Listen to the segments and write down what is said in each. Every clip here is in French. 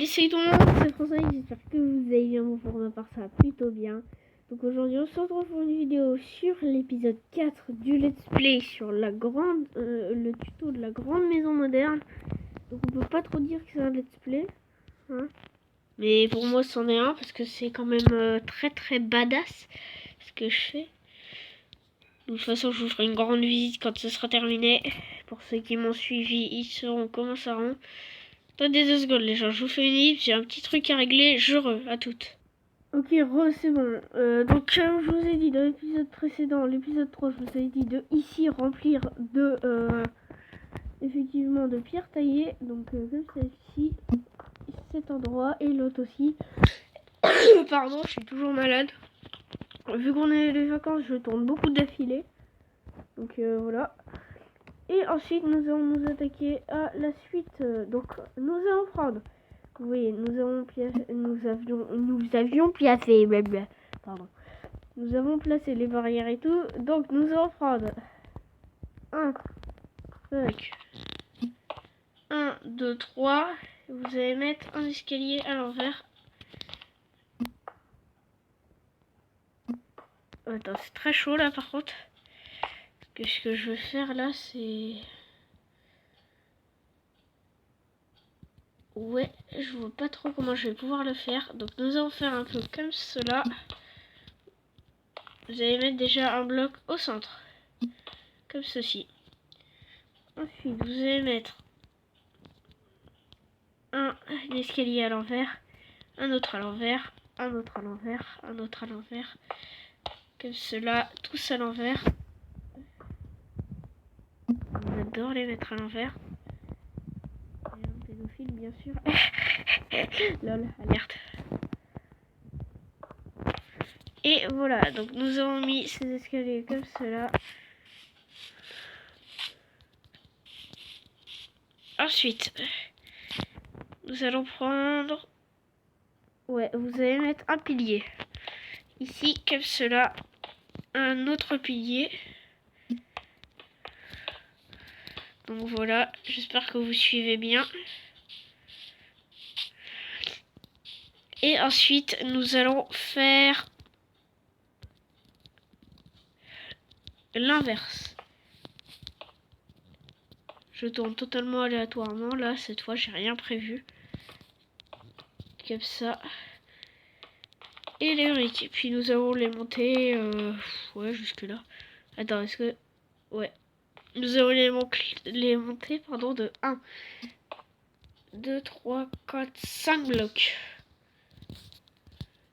Allez, salut tout le monde, c'est François, j'espère que vous allez bien, bon, pour ma part ça va plutôt bien. Donc aujourd'hui on se retrouve pour une vidéo sur l'épisode 4 du let's play sur la grande, le tuto de la grande maison moderne. Donc on peut pas trop dire que c'est un let's play, hein. Mais pour moi c'en est un parce que c'est quand même très badass ce que je fais. De toute façon je vous ferai une grande visite quand ce sera terminé. Pour ceux qui m'ont suivi, ils sauront comment ça rend. Attendez 2 secondes les gens, je vous fais une ellipse, j'ai un petit truc à régler, à toutes. Ok, c'est bon. Donc comme je vous ai dit dans l'épisode précédent, l'épisode 3, je vous ai dit de ici remplir de effectivement de pierres taillées. Donc comme celle-ci, cet endroit et l'autre aussi. Pardon, je suis toujours malade. Vu qu'on est les vacances, je tourne beaucoup d'affilée. Donc voilà. Et ensuite nous allons nous attaquer à la suite. Donc nous allons prendre. Oui, nous avions placé. Pardon. Nous avons placé les barrières et tout. Donc nous allons prendre 1, 2, 3. Vous allez mettre un escalier à l'envers. Attends, c'est très chaud là par contre. Ce que je veux faire là, c'est... Ouais, je vois pas trop comment je vais pouvoir le faire. Donc nous allons faire un peu comme cela. Vous allez mettre déjà un bloc au centre. Comme ceci. Ensuite, vous allez mettre un escalier à l'envers, un autre à l'envers, un autre à l'envers, un autre à l'envers. Comme cela, tous à l'envers. On adore les mettre à l'envers. Et un pédophile, bien sûr. Lol, alerte. Et voilà, donc nous avons mis ces escaliers comme cela. Ensuite, nous allons prendre... Ouais, vous allez mettre un pilier. Ici, comme cela, un autre pilier. Donc voilà, j'espère que vous suivez bien. Et ensuite, nous allons faire l'inverse. Je tourne totalement aléatoirement. Là, cette fois, j'ai rien prévu. Comme ça. Et les briques. Et puis, nous allons les monter... ouais, jusque là. Attends, est-ce que... Ouais. Nous allons les monter, pardon, de 1, 2, 3, 4, 5 blocs.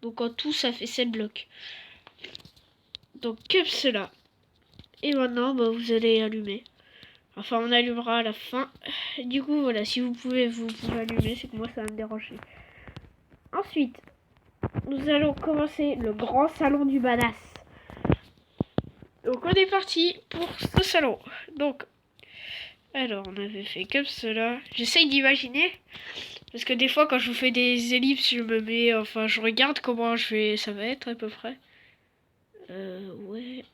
Donc, en tout, ça fait 7 blocs. Donc, comme cela. Et maintenant, bah, vous allez allumer. Enfin, on allumera à la fin. Du coup, voilà, si vous pouvez allumer, c'est que moi, ça va me déranger. Ensuite, nous allons commencer le grand salon du badass. Donc, on est parti pour ce salon. Donc, alors, on avait fait comme cela. J'essaye d'imaginer. Parce que des fois, quand je vous fais des ellipses, je me mets... Enfin, je regarde comment ça va être à peu près. Ouais.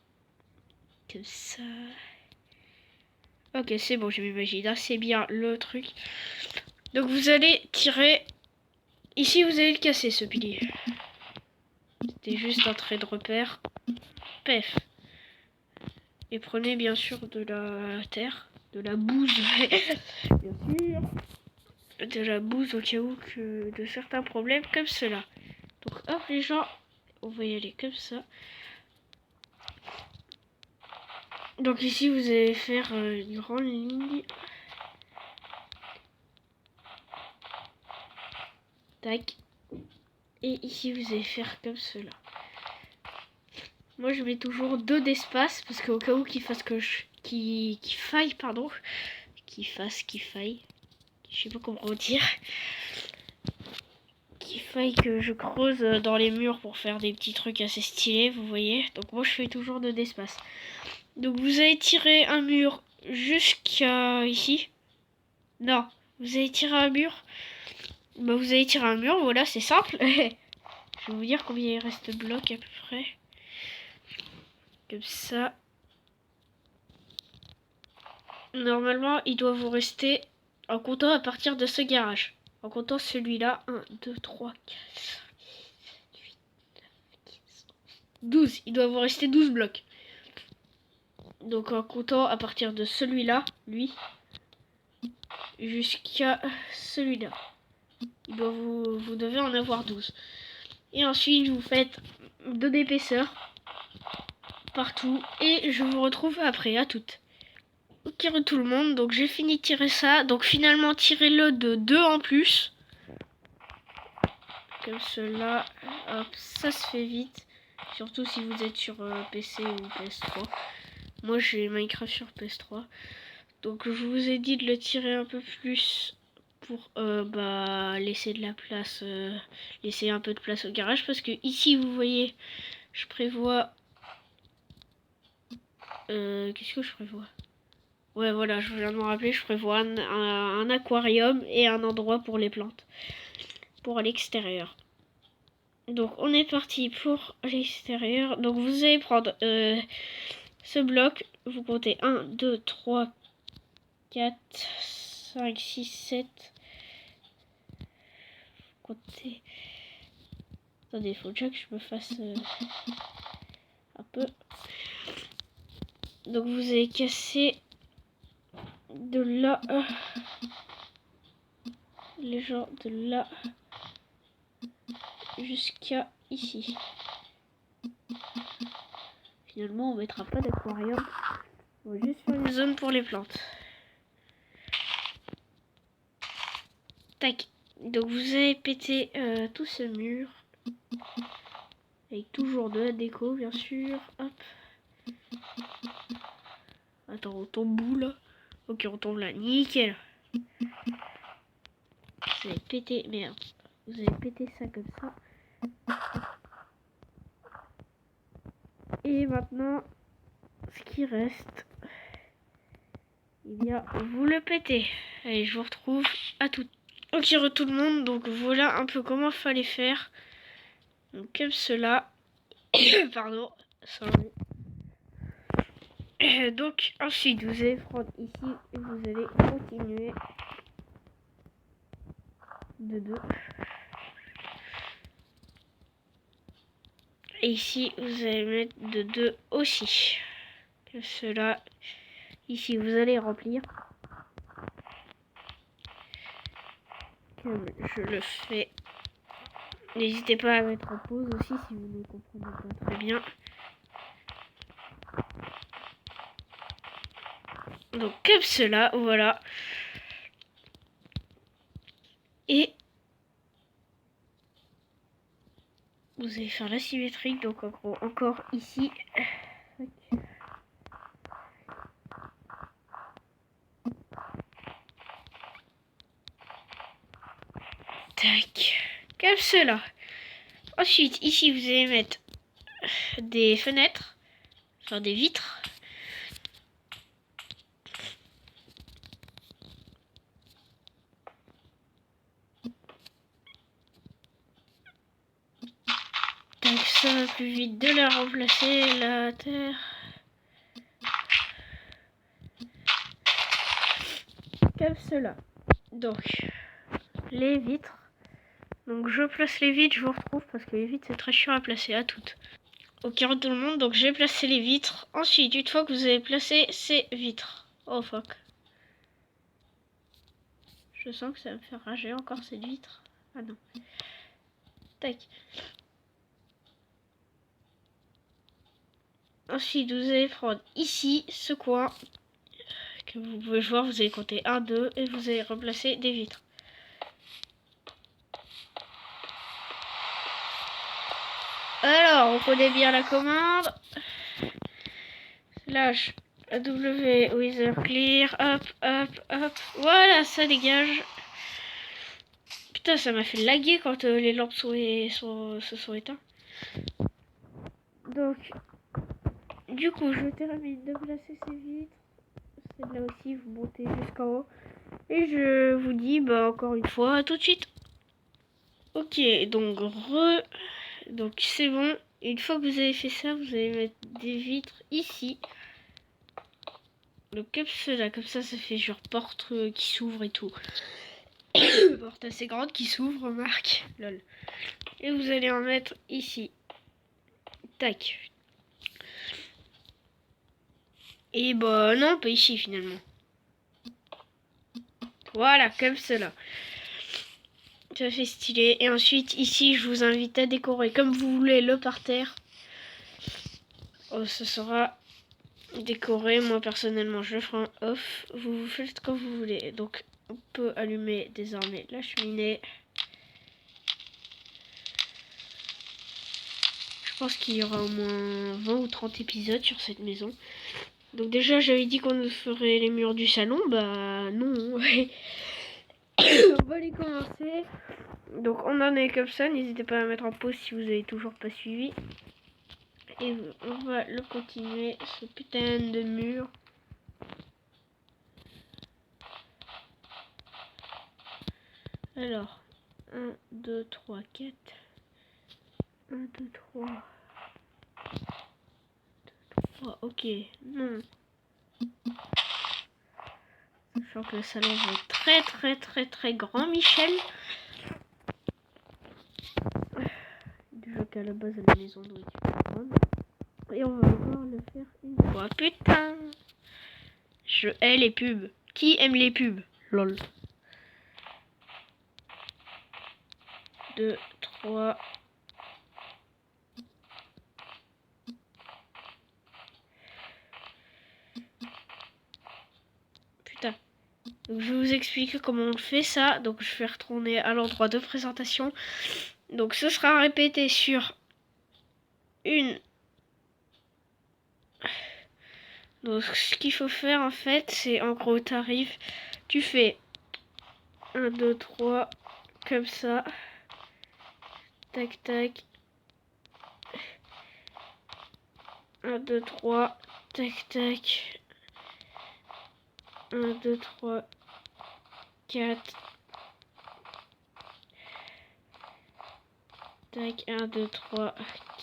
Comme ça... Ok, c'est bon, je m'imagine assez bien le truc. Donc vous allez tirer... Ici, vous allez le casser, ce pilier. C'était juste un trait de repère. Pef. Et prenez bien sûr de la terre, de la bouse. Bien sûr. De la bouse au cas où de certains problèmes comme cela. Donc hop les gens, on va y aller comme ça. Donc ici, vous allez faire une grande ligne. Tac. Et ici, vous allez faire comme cela. Moi, je mets toujours 2 d'espace parce qu'au cas où qu'il fasse qu'il faille, pardon. Qu'il faille. Je sais pas comment dire. Qu'il faille que je creuse dans les murs pour faire des petits trucs assez stylés, vous voyez. Donc moi, je fais toujours 2 d'espace. Donc vous allez tirer un mur jusqu'à ici. Non, vous allez tirer un mur. Bah, vous allez tirer un mur, voilà, c'est simple. Je vais vous dire combien il reste de blocs à peu près. Comme ça. Normalement, il doit vous rester en comptant à partir de ce garage. En comptant celui-là. 1, 2, 3, 4, 5, 6, 7, 8, 9, 10, 12. Il doit vous rester 12 blocs. Donc en comptant à partir de celui-là, lui, jusqu'à celui-là. Vous devez en avoir 12. Et ensuite, vous faites de l'épaisseur partout. Et je vous retrouve après, à toutes. Ok tout le monde, donc j'ai fini de tirer ça. Donc finalement, tirez-le de 2 en plus. Comme cela. Hop, ça se fait vite. Surtout si vous êtes sur PC ou PS3. Moi, j'ai Minecraft sur PS3. Donc je vous ai dit de le tirer un peu plus pour laisser de la place, laisser un peu de place au garage. Parce que ici, vous voyez, je prévois... qu'est-ce que je prévois? Ouais, voilà, je viens de me rappeler, je prévois un aquarium et un endroit pour les plantes. Pour l'extérieur. Donc, on est parti pour l'extérieur. Donc, vous allez prendre ce bloc. Vous comptez 1, 2, 3, 4, 5, 6, 7. Comptez. Attendez, il faut déjà que je me fasse un peu. Donc, vous allez casser de là. Les gens de là. Jusqu'à ici. Finalement, on mettra pas d'aquarium. On va juste faire une zone pour les plantes. Tac. Donc vous avez pété tout ce mur. Avec toujours de la déco, bien sûr. Hop. Attends, on tombe où là? Ok, on tombe là. Nickel. Vous avez pété... Merde. Vous avez pété ça comme ça. Et maintenant, ce qui reste... Eh bien, vous le pétez. Allez, je vous retrouve à tout. Ok, tout le monde. Donc voilà un peu comment il fallait faire. Donc comme cela. Pardon. Sorry. Donc ensuite vous allez prendre ici et vous allez continuer de 2. Et ici vous allez mettre de 2 aussi. Comme cela. Ici vous allez remplir. Comme je le fais. N'hésitez pas à mettre en pause aussi si vous ne comprenez pas très bien. Donc comme cela, voilà. Et vous allez faire la symétrique, donc en gros encore ici. Tac. Comme cela. Ensuite, ici vous allez mettre des fenêtres, enfin des vitres. Donc ça va plus vite de la remplacer, la terre. Comme cela. Donc, les vitres. Donc je place les vitres, je vous retrouve parce que les vitres c'est très chiant à placer, à toutes. Ok, tout le monde, donc j'ai placé les vitres. Ensuite, une fois que vous avez placé ces vitres. Oh fuck. Je sens que ça va me faire rager encore cette vitre. Ah non. Tac. Ensuite, vous allez prendre ici ce coin. Que vous pouvez voir, vous allez compter 1, 2 et vous allez remplacer des vitres. Alors, on connaît bien la commande. Slash W Wither Clear. Hop, hop, hop. Voilà, ça dégage. Putain, ça m'a fait laguer quand les lampes se sont éteintes. Donc, du coup, je termine de placer ces vitres. Celle-là aussi, vous montez jusqu'en haut. Et je vous dis, encore une fois, à tout de suite. Ok, donc donc c'est bon. Une fois que vous avez fait ça, vous allez mettre des vitres ici. Donc comme cela, comme ça fait genre porte qui s'ouvre et tout. porte assez grande qui s'ouvre, remarque. Lol. Et vous allez en mettre ici. Tac. Et bah non, pas ici finalement. Voilà, comme cela. Ça fait stylé. Et ensuite, ici, je vous invite à décorer comme vous voulez le parterre. Oh, ce sera décoré. Moi, personnellement, je ferai un off. Vous faites comme vous voulez. Donc, on peut allumer désormais la cheminée. Je pense qu'il y aura au moins 20 ou 30 épisodes sur cette maison. Donc déjà, j'avais dit qu'on ferait les murs du salon. Bah non. On va les commencer. Donc on en est comme ça. N'hésitez pas à mettre en pause si vous avez toujours pas suivi. Et on va le continuer, ce putain de mur. Alors, 1, 2, 3, 4. 1, 2, 3. 3, ok. Non. Sachant que le salon va être très grand, Michel. Déjà qu'à la base, la maison doit être grande. Et on va encore le faire une fois. Putain! Je hais les pubs. Qui aime les pubs? Lol. 2, 3. Putain. Donc je vais vous expliquer comment on fait ça. Donc je vais retourner à l'endroit de présentation. Donc ce sera répété sur une. Donc ce qu'il faut faire en fait, c'est en gros t'arrives, tu fais 1, 2, 3 comme ça. Tac tac. 1, 2, 3. Tac tac. 1, 2, 3, 4. Tac, 1, 2, 3,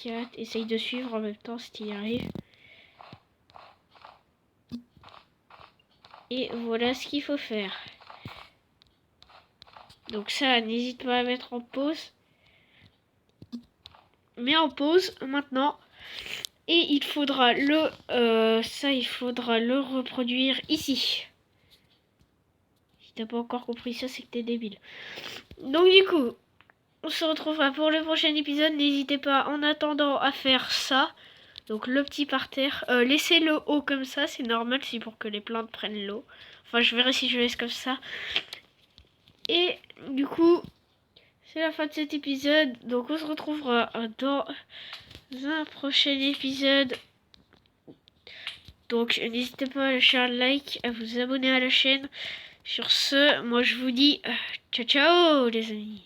4. Essaye de suivre en même temps si tu y arrives. Et voilà ce qu'il faut faire. Donc ça, n'hésite pas à mettre en pause. Mets en pause maintenant. Et il faudra il faudra le reproduire ici. Si t'as pas encore compris ça, c'est que t'es débile. Donc du coup, on se retrouvera pour le prochain épisode. N'hésitez pas en attendant à faire ça. Donc le petit parterre. Laissez le haut comme ça, c'est normal, c'est pour que les plantes prennent l'eau. Enfin, je verrai si je laisse comme ça. Et du coup, c'est la fin de cet épisode. Donc on se retrouvera dans un prochain épisode. Donc n'hésitez pas à lâcher un like, à vous abonner à la chaîne. Sur ce, moi je vous dis ciao ciao les amis.